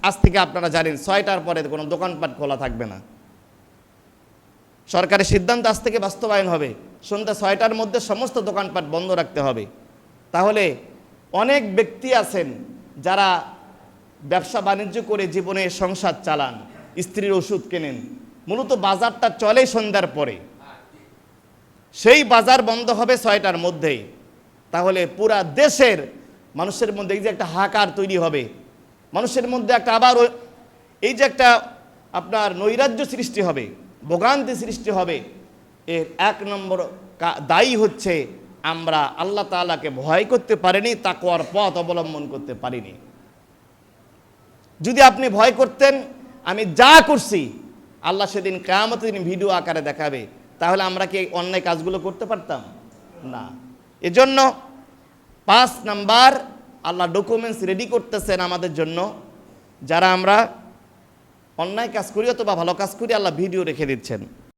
আজ থেকে আপনারা জানেন 6টার পরে কোনো দোকানপাট খোলা থাকবে না। সরকারের সিদ্ধান্ত আজ থেকে বাস্তবায়ন হবে, সন্ধ্যা 6টার মধ্যে সমস্ত দোকানপাট বন্ধ রাখতে হবে। তাহলে অনেক ব্যক্তি আছেন যারা ব্যবসা বাণিজ্য করে জীবনে সংসার চালান, স্ত্রীর ওষুধ কেনেন, মূলত বাজারটা চলে সন্ধ্যার পরে, সেই বাজার বন্ধ হবে 6টার মধ্যেই। তাহলে পুরা দেশের মানুষের মধ্যে এই যে একটা হাহাকার তৈরি হবে, মানুষের মধ্যে একটা আবার এই যে একটা আপনার নৈরাজ্য সৃষ্টি হবে, ভোগান্তি সৃষ্টি হবে, এর 1 নম্বর দায়ী হচ্ছে আমরা আল্লাহ তাআলাকে ভয় করতে পারিনি, তাকওয়ার পথ অবলম্বন করতে পারিনি। যদি আপনি ভয় করতেন, আমি যা করছি আল্লাহ সেদিন কিয়ামতের দিন ভিডিও আকারে দেখাবে, তাহলে আমরা কি অন্যায় কাজগুলো করতে পারতাম না। এজন্য 5 নাম্বার আল্লাহ ডকুমেন্টস রেডি করতেছেন আমাদের জন্য, যারা আমরা অন্যায় কাজ করি অথবা ভালো কাজ করি, আল্লাহ ভিডিও রেখে দিচ্ছেন।